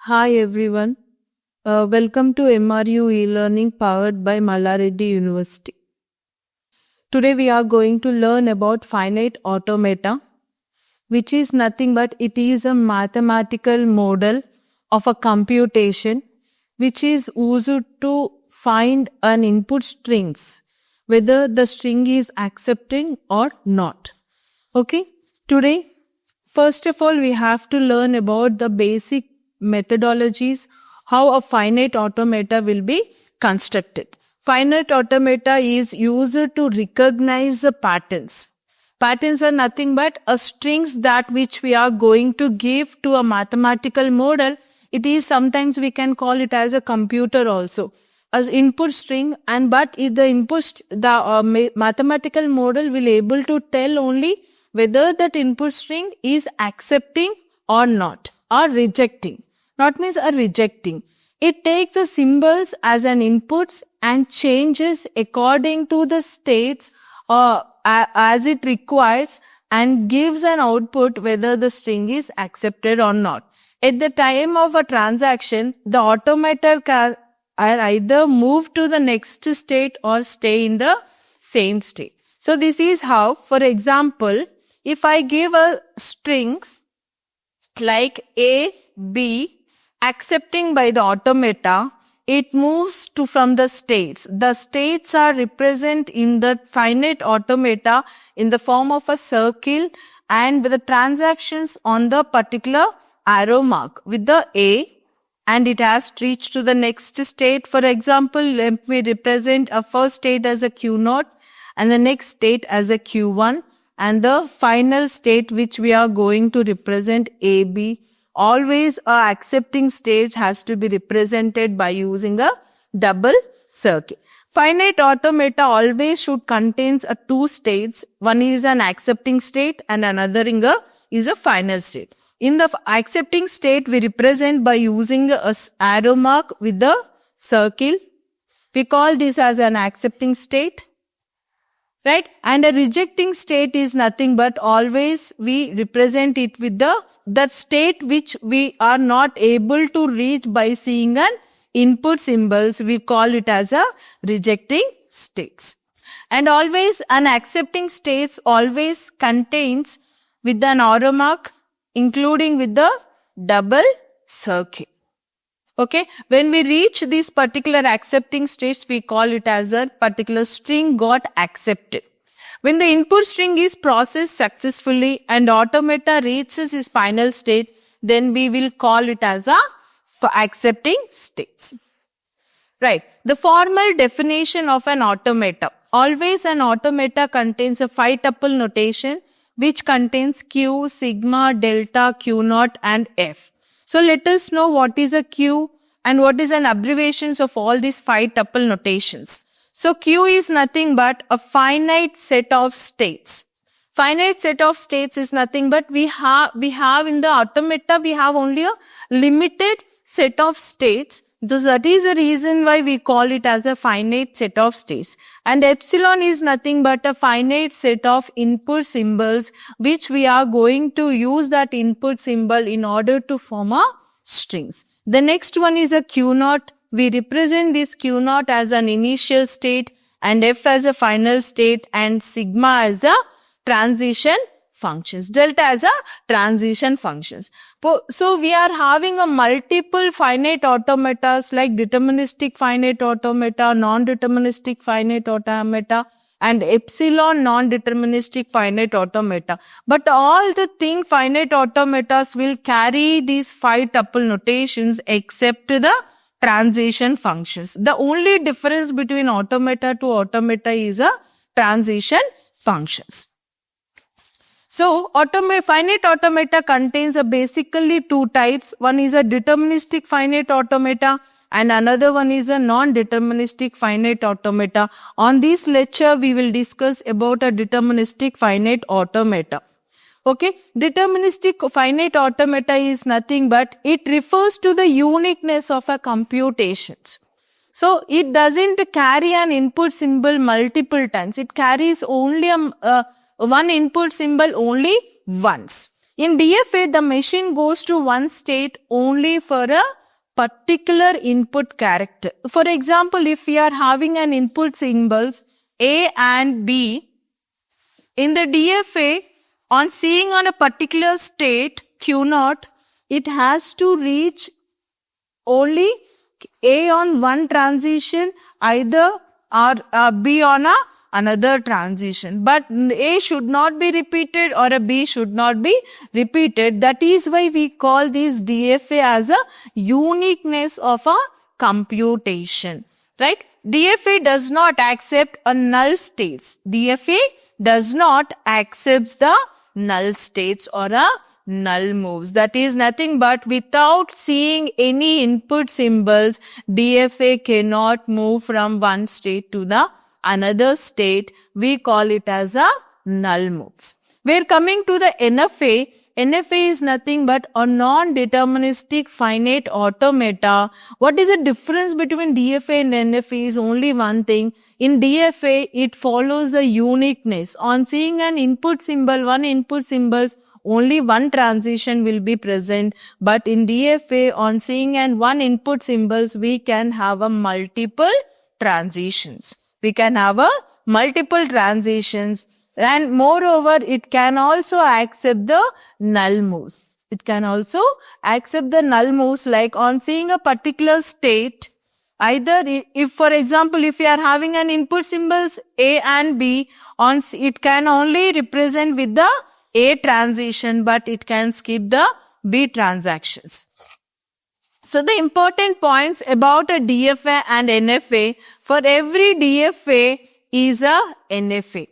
Hi everyone. Welcome to MRU e-learning powered by Mallareddy University. Today we are going to learn about finite automata, which is nothing but it is a mathematical model of a computation which is used to find an input strings, whether the string is accepting or not. Okay. Today, first of all, we have to learn about the basic methodologies, how a finite automata will be constructed. Finite automata is used to recognize the patterns. Patterns are nothing but a strings that which we are going to give to a mathematical model. It is sometimes we can call it as a computer also as input string, and but if the input mathematical model will able to tell only whether that input string is accepting or not, or rejecting. Not means a rejecting. It takes the symbols as an inputs and changes according to the states as it requires and gives an output whether the string is accepted or not. At the time of a transaction, the automata can either move to the next state or stay in the same state. So this is how, for example, if I give a strings like A, B, accepting by the automata, it moves to from the states. The states are represented in the finite automata in the form of a circle and with the transactions on the particular arrow mark with the A, and it has reached to the next state. For example, let me represent a first state as a Q0 and the next state as a Q1. And the final state which we are going to represent AB. Always a accepting stage has to be represented by using a double circle. Finite automata always should contains a two states. One is an accepting state and another is a final state. In the accepting state, we represent by using a arrow mark with the circle. We call this as an accepting state. Right? And a rejecting state is nothing but always we represent it with that state which we are not able to reach by seeing an input symbols. We call it as a rejecting states. And always an accepting states always contains with an arrow mark, including with the double circle. Okay, when we reach this particular accepting states, we call it as a particular string got accepted. When the input string is processed successfully and automata reaches its final state, then we will call it as a accepting states. Right. The formal definition of an automata. Always an automata contains a 5-tuple notation which contains Q, sigma, delta, Q0 and F. So let us know what is a Q and what is an abbreviations of all these 5-tuple notations. So Q is nothing but a finite set of states. Finite set of states is nothing but we have in the automata, we have only a limited set of states. So that is the reason why we call it as a finite set of states. And epsilon is nothing but a finite set of input symbols which we are going to use that input symbol in order to form a strings. The next one is a Q0. We represent this Q0 as an initial state and F as a final state and sigma as a transition functions, delta as a transition functions. So we are having a multiple finite automatas like deterministic finite automata, non-deterministic finite automata and epsilon non-deterministic finite automata. But all the finite automatas will carry these 5-tuple notations except the transition functions. The only difference between automata to automata is a transition functions. So, finite automata contains basically two types. One is a deterministic finite automata and another one is a non-deterministic finite automata. On this lecture, we will discuss about a deterministic finite automata. Okay, deterministic finite automata is nothing but it refers to the uniqueness of a computations. So, it doesn't carry an input symbol multiple times. It carries only one input symbol only once. In DFA, the machine goes to one state only for a particular input character. For example, if we are having an input symbols A and B, in the DFA, on seeing on a particular state Q0, it has to reach only A on one transition, either or B on another transition. But A should not be repeated or a B should not be repeated. That is why we call this DFA as a uniqueness of a computation. Right? DFA does not accept a null states. DFA does not accept the null states or a null moves. That is nothing but without seeing any input symbols, DFA cannot move from one state to the another state. We call it as a null moves. We're coming to the NFA. NFA is nothing but a non-deterministic finite automata. What is the difference between DFA and NFA is only one thing. In DFA, it follows the uniqueness. On seeing an input symbol, one input symbols, only one transition will be present. But in DFA, on seeing an one input symbols, we can have a multiple transitions. We can have a multiple transitions. And moreover, it can also accept the null moves. It can also accept the null moves, like on seeing a particular state, either if, for example, if we are having an input symbols A and B, it can only represent with the A transition, but it can skip the B transactions. So the important points about a DFA and NFA, for every DFA is a NFA.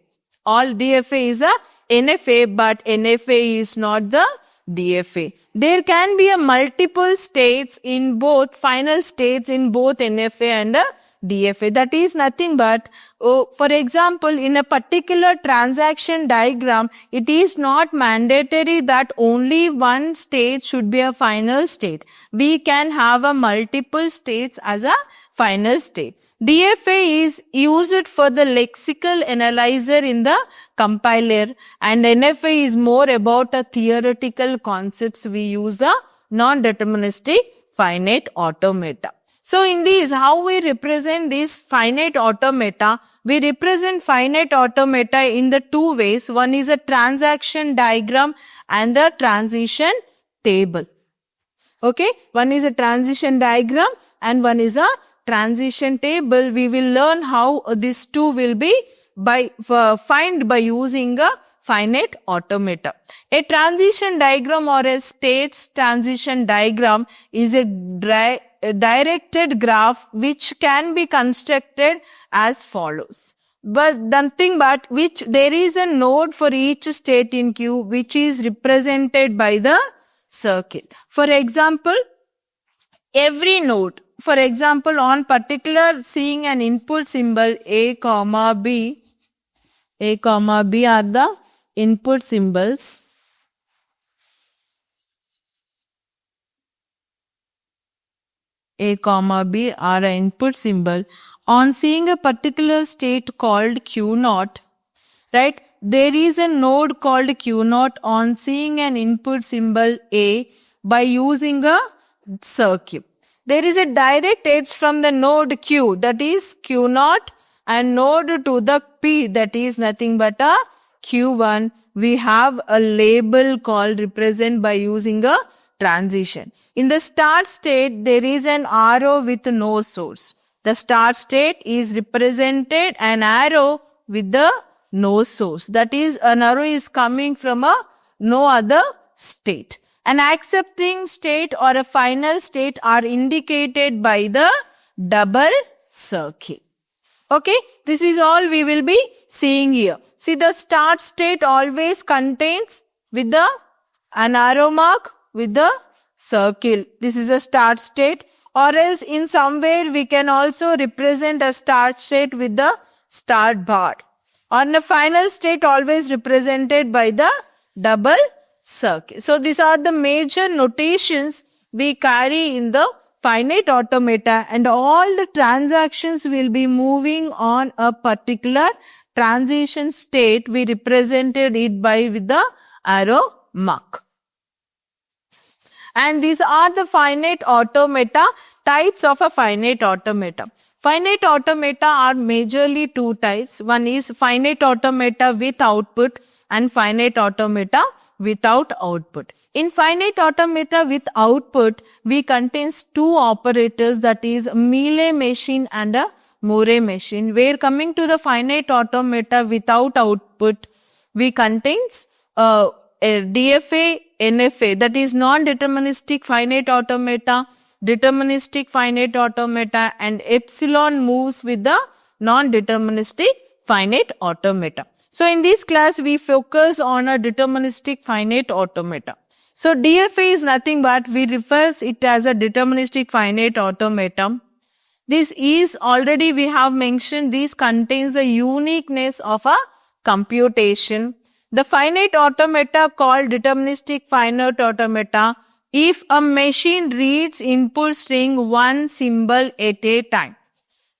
All DFA is a NFA, but NFA is not the DFA. There can be a multiple states in both, final states in both NFA and a DFA. That is nothing but, for example, in a particular transaction diagram, it is not mandatory that only one state should be a final state. We can have a multiple states as a final state. DFA is used for the lexical analyzer in the compiler, and NFA is more about a theoretical concepts. We use the non-deterministic finite automata. So in these, how we represent this finite automata? We represent finite automata in the two ways. One is a transaction diagram and the transition table. Okay, one is a transition diagram and one is a transition table. We will learn how these two will be find by using a finite automata. A transition diagram or a state transition diagram is a directed graph which can be constructed as follows. But nothing but which there is a node for each state in Q which is represented by the circle. For example, every node, for example, on particular seeing an input symbol A, B are the input symbols. A, B are an input symbol. On seeing a particular state called Q0, right? There is a node called Q0 on seeing an input symbol A by using a circle. There is a direct edge from the node Q, that is Q0, and node to the P, that is nothing but a Q1. We have a label called represent by using a transition. In the start state, there is an arrow with no source. The start state is represented an arrow with the no source. That is, an arrow is coming from a no other state. An accepting state or a final state are indicated by the double circle. Okay, this is all we will be seeing here. See, the start state always contains with an arrow mark with the circle. This is a start state, or else in somewhere we can also represent a start state with the start bar. On the final state always represented by the double circle. So these are the major notations we carry in the finite automata, and all the transactions will be moving on a particular transition state. We represented it by with the arrow mark. And these are the finite automata, types of a finite automata. Finite automata are majorly two types. One is finite automata with output and finite automata without output. In finite automata with output, we contains two operators, that is Mealy machine and a Moore machine. Where coming to the finite automata without output, we contains a DFA, NFA, that is non-deterministic finite automata, deterministic finite automata, and epsilon moves with the non-deterministic finite automata. So in this class, we focus on a deterministic finite automata. So DFA is nothing but, we refers it as a deterministic finite automata. This is already we have mentioned, this contains the uniqueness of a computation. The finite automata called deterministic finite automata if a machine reads input string one symbol at a time.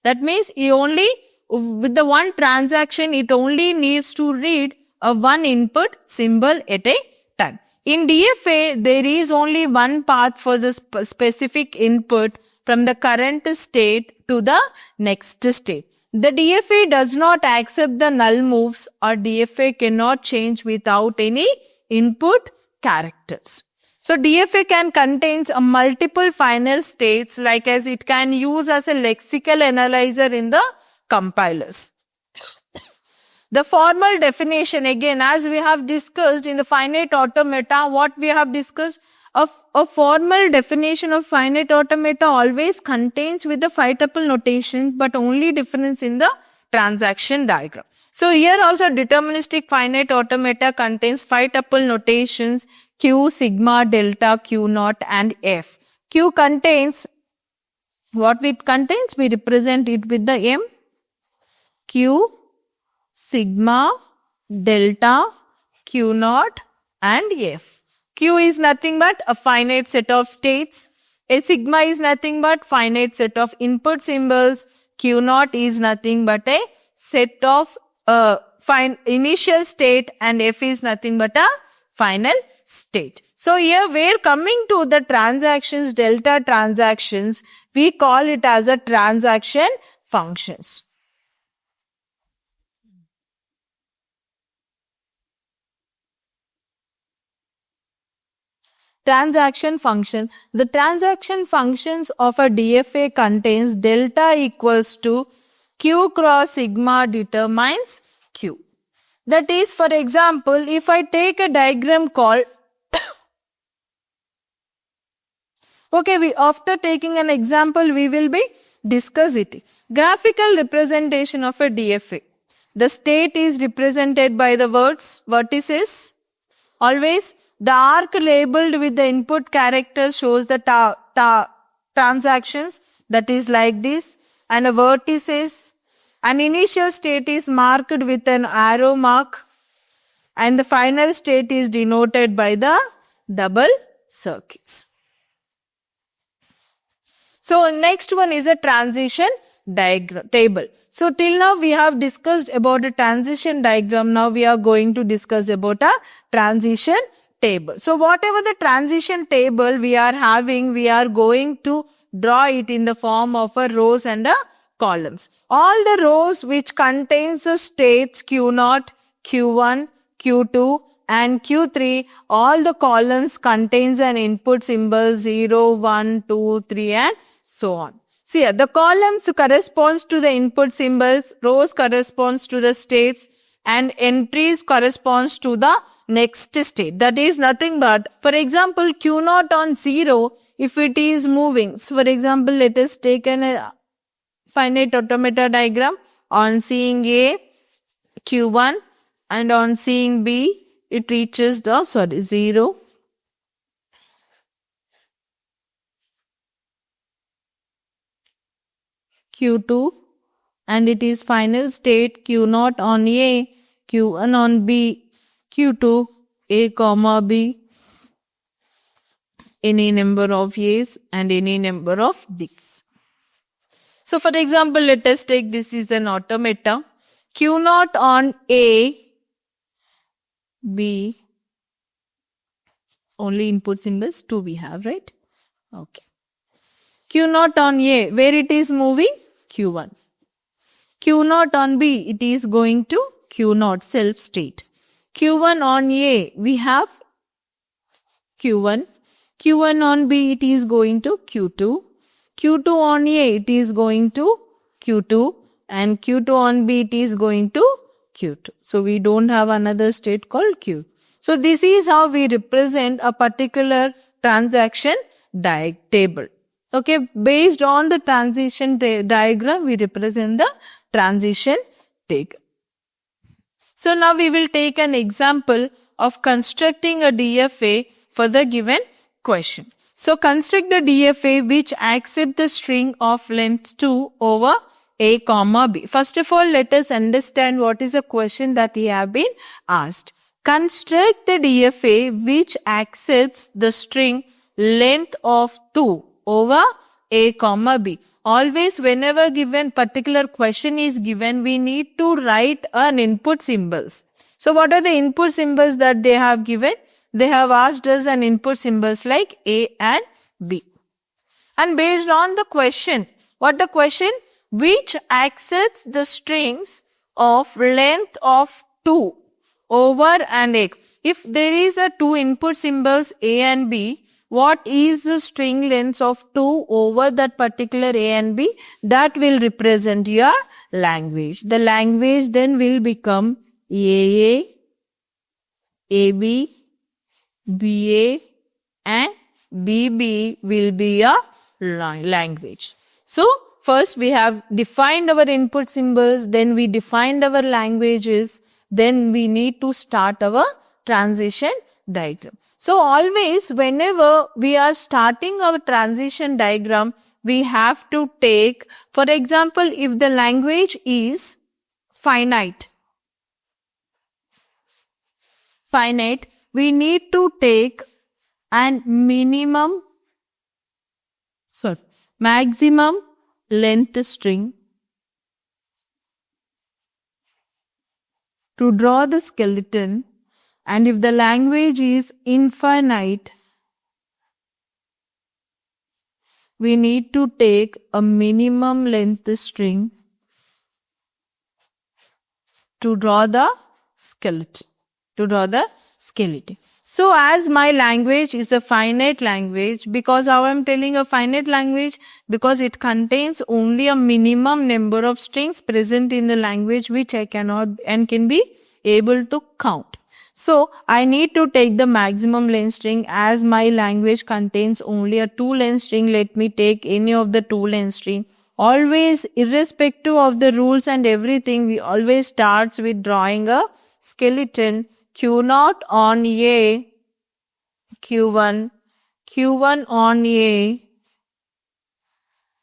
That means with the one transaction, it only needs to read a one input symbol at a time. In DFA, there is only one path for the specific input from the current state to the next state. The DFA does not accept the null moves, or DFA cannot change without any input characters. So DFA can contain a multiple final states, like as it can use as a lexical analyzer in the compilers. The formal definition, again, as we have discussed in the finite automata, what we have discussed, a formal definition of finite automata always contains with the 5-tuple notation, but only difference in the transaction diagram. So here also deterministic finite automata contains 5-tuple notations Q, sigma, delta, Q naught and F. Q contains, what it contains, we represent it with the M. Q, sigma, delta, Q naught and F. Q is nothing but a finite set of states. A sigma is nothing but finite set of input symbols. Q naught is nothing but a set of initial state, and F is nothing but a final state. So here we're coming to the transactions, delta transactions, we call it as a transaction functions. Transaction function. The transaction functions of a DFA contains delta equals to Q cross sigma determines Q. That is, for example, if I take a diagram called okay, after taking an example, we will be discuss it. Graphical representation of a DFA. The state is represented by the words vertices. Always the arc labeled with the input character shows the transactions, that is like this, and a vertices. An initial state is marked with an arrow mark, and the final state is denoted by the double circles. So next one is a transition diagram table. So till now we have discussed about a transition diagram. Now we are going to discuss about a transition table. So whatever the transition table we are having, we are going to draw it in the form of a rows and a columns. All the rows which contains the states Q0, Q1, Q2 and Q3, all the columns contains an input symbol 0, 1, 2, 3 and so on. See here, the columns corresponds to the input symbols, rows corresponds to the states and entries corresponds to the next state. That is nothing but, for example, Q0 on 0, if it is moving. So for example, let us take a finite automata diagram. On seeing A, Q1, and on seeing B, it reaches the 0. Q2, and it is final state Q0 on A, Q1 on B, Q2, A comma B, any number of A's and any number of B's. So for example, let us take this is an automata. Q0 on A, B, Only input symbols 2 we have, right? Okay. Q0 on A, where it is moving? Q1. Q0 on B, it is going to Q0, self state. Q1 on A, we have Q1. Q1 on B, it is going to Q2. Q2 on A, it is going to Q2. And Q2 on B, it is going to Q2. So we don't have another state called Q. So this is how we represent a particular transaction table. Okay, based on the transition diagram, we represent the transition table. So now we will take an example of constructing a DFA for the given question. So construct the DFA which accept the string of length 2 over A comma B. First of all, let us understand what is the question that we have been asked. Construct the DFA which accepts the string length of 2 over A comma B. Always whenever given particular question is given, we need to write an input symbols. So what are the input symbols that they have given? They have asked us an input symbols like A and B. And based on the question, what the question? Which accepts the strings of length of 2 over and A. If there is a 2 input symbols A and B, what is the string length of 2 over that particular A and B? That will represent your language. The language then will become AA, AB, BA and BB will be a language. So first we have defined our input symbols, then we defined our languages, then we need to start our transition diagram. So always whenever we are starting our transition diagram, we have to take, for example, if the language is finite, we need to take an maximum length string to draw the skeleton. And if the language is infinite, we need to take a minimum length string to draw the skeleton. So as my language is a finite language, because how I am telling a finite language? Because it contains only a minimum number of strings present in the language which I cannot and can be able to count. So I need to take the maximum length string. As my language contains only a 2 length string, let me take any of the 2 length string. Always, irrespective of the rules and everything, we always starts with drawing a skeleton. Q0 on A, Q1, Q1 on A,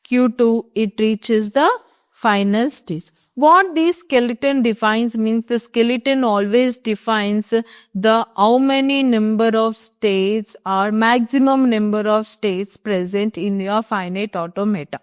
Q2, it reaches the final stage. What this skeleton defines means the skeleton always defines the how many number of states or maximum number of states present in your finite automata.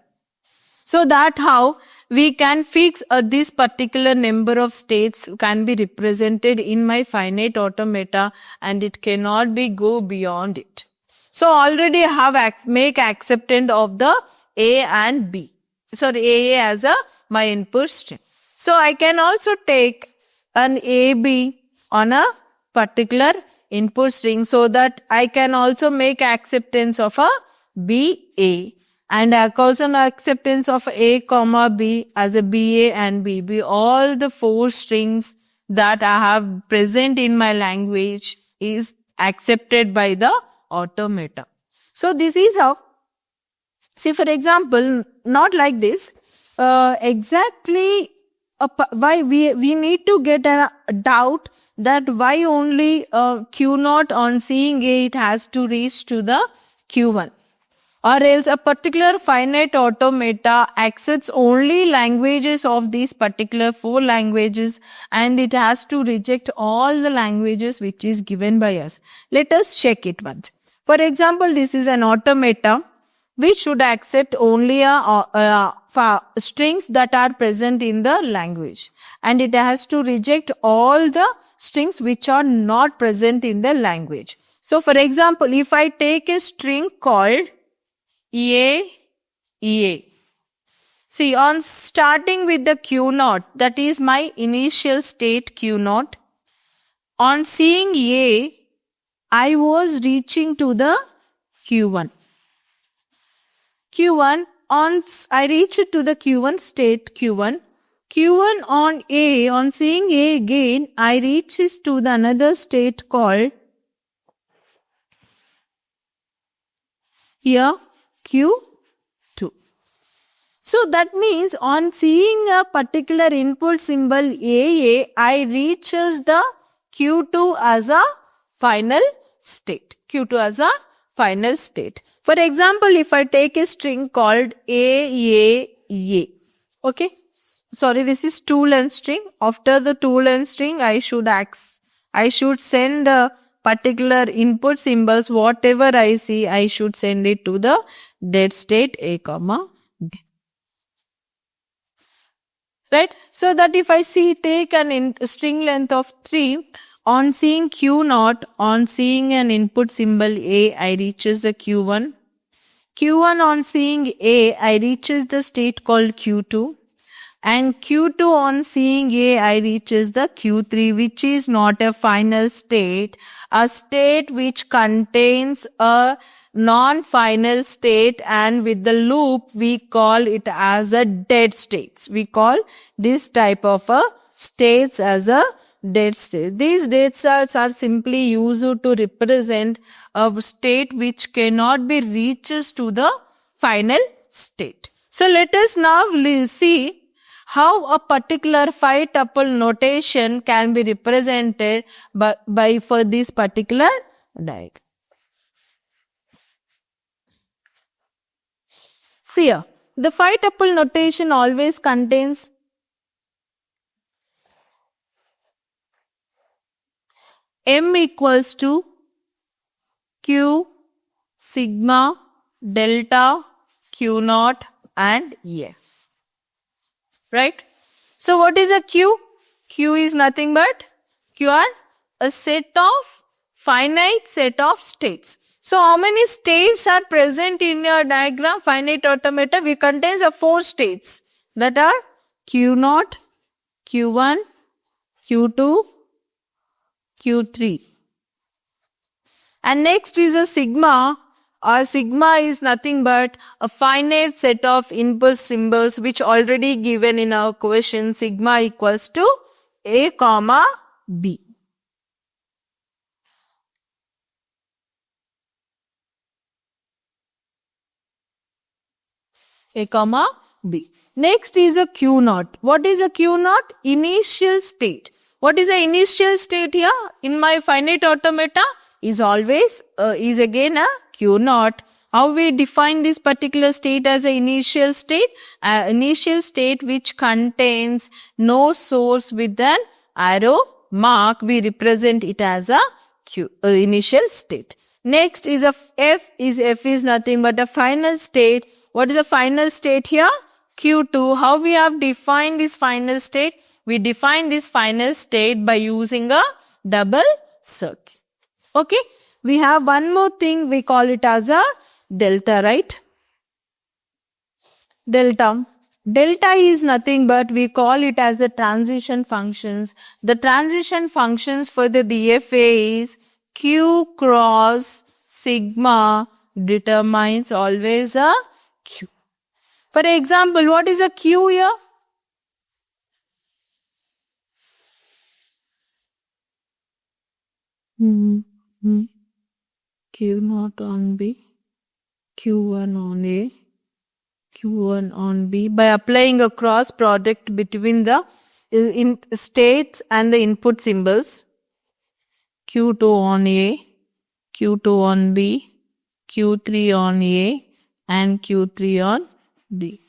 So that how we can fix this particular number of states can be represented in my finite automata and it cannot be go beyond it. So already I have make acceptance of the A and B. Sorry, AA as my input string. So I can also take an AB on a particular input string so that I can also make acceptance of a BA. And I also know acceptance of A comma B as a BA and BB. All the 4 strings that I have present in my language is accepted by the automata. So this is how, see for example, not like this, exactly why we need to get a doubt that why only Q0 on seeing A it has to reach to the Q1. Or else a particular finite automata accepts only languages of these particular 4 languages and it has to reject all the languages which is given by us. Let us check it once. For example, this is an automata which should accept only strings that are present in the language and it has to reject all the strings which are not present in the language. So for example, if I take a string called EA, see, on starting with the Q0, that is my initial state Q0. On seeing A, I was reaching to the Q1. I reached to the Q1 state Q1. Q1 on A, on seeing A again, I reaches to the another state called here Q2. So that means on seeing a particular input symbol AA, I reaches the Q2 as a final state. Q2 as a final state. For example, if I take a string called A, okay. Sorry, this is two-line string. After the two-line string, I should send a particular input symbols. Whatever I see, I should send it to the dead state A, comma B. Right? So that if I take an string length of 3, on seeing Q0, on seeing an input symbol A, I reaches the Q1. Q1 on seeing A, I reaches the state called Q2. And Q2 on seeing A, I reaches the Q3, which is not a final state, a state which contains a non-final state, and with the loop, we call it as a dead states. We call this type of a states as a dead state. These dead states are simply used to represent a state which cannot be reaches to the final state. So let us now see how a particular 5 tuple notation can be represented by for this particular diagram. See here, the 5 tuple notation always contains M equals to Q, sigma, delta, Q0 and S. Right? So what is a Q? Q is nothing but Q are a finite set of states. So how many states are present in your diagram? Finite automata, we contains 4 states that are Q0, Q1, Q2, Q3. And next is a sigma. Our sigma is nothing but a finite set of input symbols which already given in our question. Sigma equals to A, comma B. A, comma B. Next is a Q0. What is a Q0? Initial state. What is the initial state here? In my finite automata is always, is again a Q0. How we define this particular state as an initial state? Initial state which contains no source with an arrow mark. We represent it as a initial state. Next is a F is nothing but a final state. What is a final state here? Q2. How we have defined this final state? We define this final state by using a double circle. Okay. We have one more thing, we call it as a delta, right? Delta. Delta is nothing but we call it as a transition functions. The transition functions for the DFA is Q cross sigma determines always a Q. For example, what is a Q here? Q0 on B, Q1 on A, Q1 on B, by applying a cross product between the states and the input symbols. Q2 on A, Q2 on B, Q3 on A and Q3 on D.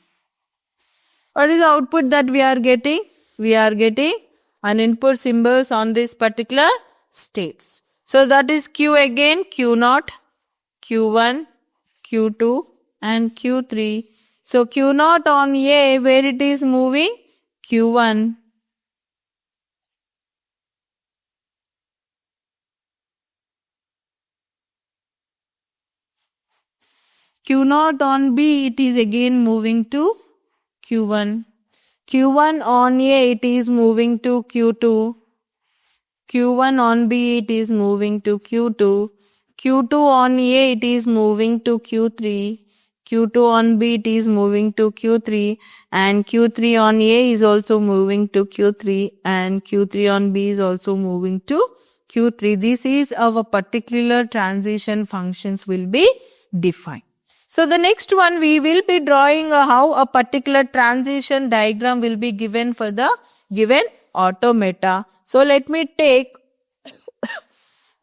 What is the output that we are getting? We are getting an input symbols on this particular states. So that is Q again, Q0, Q1, Q2 and Q3. So Q0 on A, where it is moving? Q1. Q0 on B, it is again moving to Q1. Q1 on A, it is moving to Q2. Q1 on B, it is moving to Q2. Q2 on A, it is moving to Q3. Q2 on B, it is moving to Q3. And Q3 on A is also moving to Q3. And Q3 on B is also moving to Q3. This is our particular transition functions will be defined. So the next one, we will be drawing how a particular transition diagram will be given for the given automata. So let me take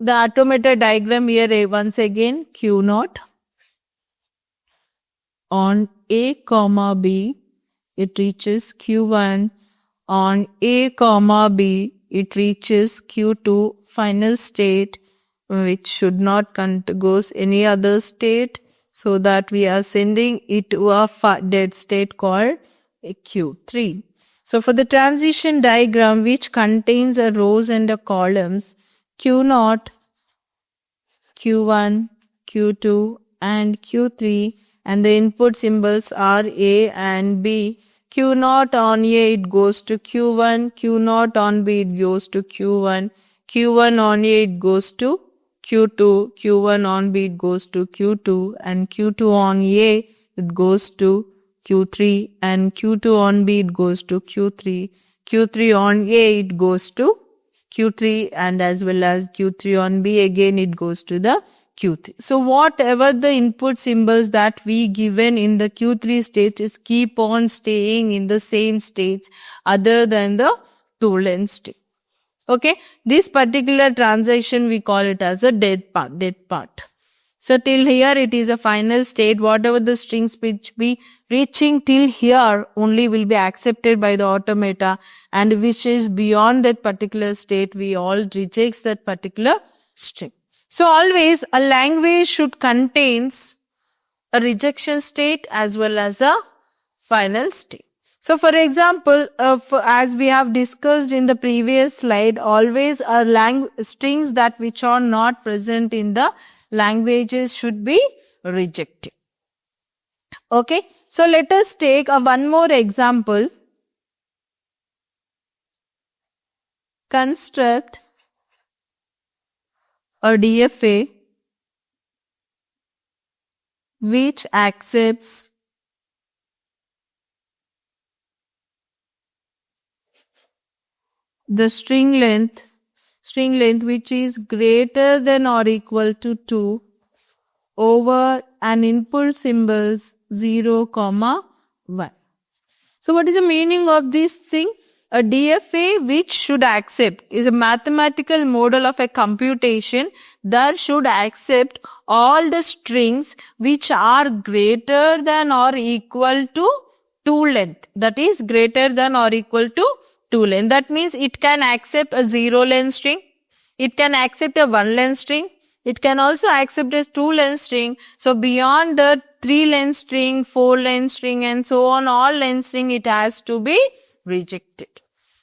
the automata diagram here once again. Q0 on A comma B, it reaches Q1. On A comma B, it reaches Q2, final state, which should not goes any other state, so that we are sending it to a dead state called Q3. So for the transition diagram, which contains a rows and a columns, Q0, Q1, Q2 and Q3, and the input symbols are A and B. Q0 on A, it goes to Q1, Q0 on B, it goes to Q1, Q1 on A, it goes to Q2, Q1 on B, it goes to Q2, and Q2 on A, it goes to Q3, and Q2 on B, it goes to Q3, Q3 on A, it goes to Q3, and as well as Q3 on B, again it goes to the Q3. So whatever the input symbols that we given in the Q3 state is keep on staying in the same states other than the two-length state. Okay, this particular transition we call it as a dead part. So till here it is a final state. Whatever the strings which be reaching till here only will be accepted by the automata, and which is beyond that particular state, we all rejects that particular string. So always a language should contains a rejection state as well as a final state. So for example, as we have discussed in the previous slide, always strings that which are not present in the languages should be rejected. Okay, so let us take one more example. Construct a DFA which accepts the string length which is greater than or equal to 2 over an input symbols 0, 1. So what is the meaning of this thing? A DFA which should accept is a mathematical model of a computation that should accept all the strings which are greater than or equal to 2 length. That is greater than or equal to 2 length. That means it can accept a 0 length string. It can accept a 1 length string. It can also accept a 2 length string. So beyond the 3 length string, 4 length string and so on, all length string, it has to be rejected.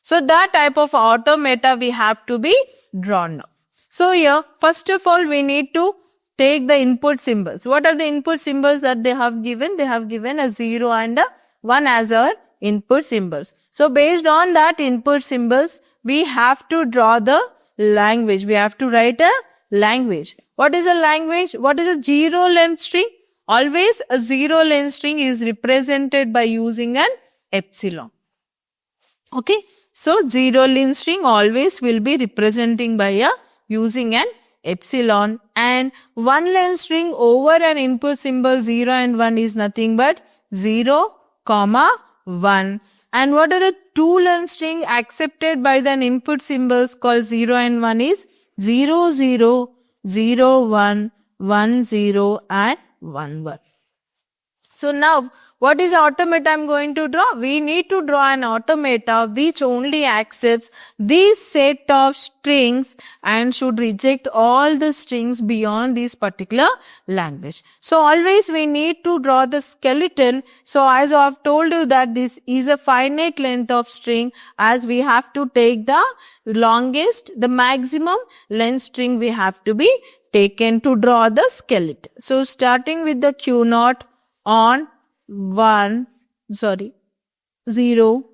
So that type of automata we have to be drawn now. So here, first of all, we need to take the input symbols. What are the input symbols that they have given? They have given a 0 and a 1 as our input symbols. So based on that input symbols, we have to draw the language. We have to write a language. What is a language? What is a 0 length string? Always a 0 length string is represented by using an epsilon. Okay. So 0 length string always will be representing by using an epsilon, and 1 length string over an input symbol 0 and 1 is nothing but 0, 1. And what are the 2 length string accepted by the input symbols called 0 and 1 is 0, 0, 0, 1, 1, 0 and 1, 1. So now, what is automata I am going to draw? We need to draw an automata which only accepts this set of strings and should reject all the strings beyond this particular language. So always we need to draw the skeleton. So as I have told you that this is a finite length of string, as we have to take the longest, the maximum length string we have to be taken to draw the skeleton. So starting with the Q0 on 0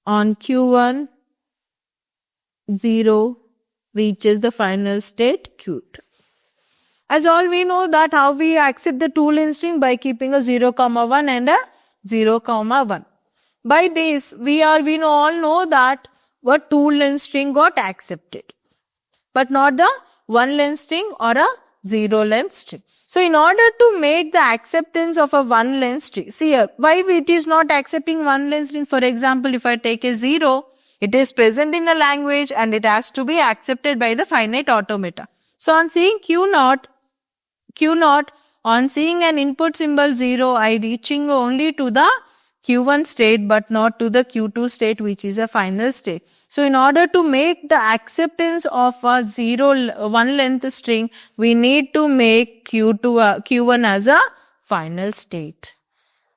on Q1, 0 reaches the final state Q2. As all we know that how we accept the two length string by keeping a 0, 1 and a 0, 1. By this, we all know that what two length string got accepted, but not the one length string or a 0 length string. So in order to make the acceptance of a one length string, see here, why it is not accepting one length string? For example, if I take a 0, it is present in the language and it has to be accepted by the finite automata. So on seeing Q0, on seeing an input symbol 0, I reaching only to the Q1 state but not to the Q2 state, which is a final state. So in order to make the acceptance of a one length string, we need to make Q1 as a final state.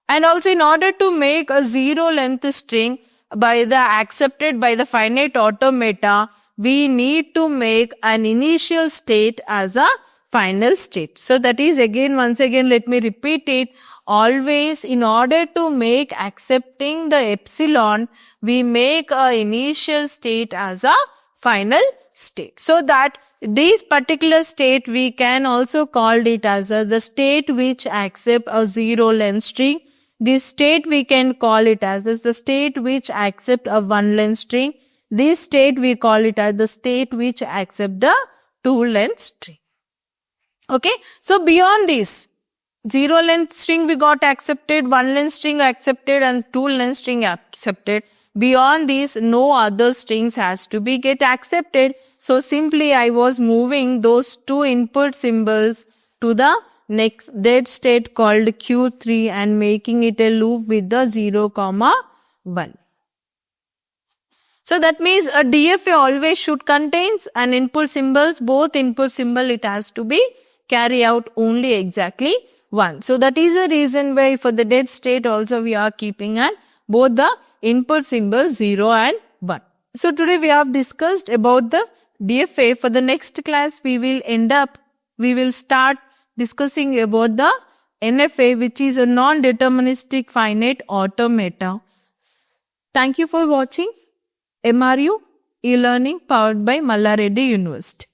And also in order to make a 0 length string accepted by the finite automata, we need to make an initial state as a final state. So that is once again let me repeat it. Always in order to make accepting the epsilon, we make a initial state as a final state. So that this particular state we can also call it as the state which accept a 0 length string. This state we can call it as the state which accept a one length string. This state we call it as the state which accept the two length string. Okay. So beyond this, 0 length string we got accepted, 1 length string accepted and 2 length string accepted. Beyond this, no other strings has to be get accepted. So simply I was moving those two input symbols to the next dead state called Q3 and making it a loop with the 0, 1. So that means a DFA always should contains an input symbols, both input symbol it has to be carry out only exactly 1. So that is the reason why for the dead state also we are keeping both the input symbols 0 and 1. So today we have discussed about the DFA. For the next class we will start discussing about the NFA, which is a non-deterministic finite automata. Thank you for watching MRU e-learning powered by Malla Reddy University.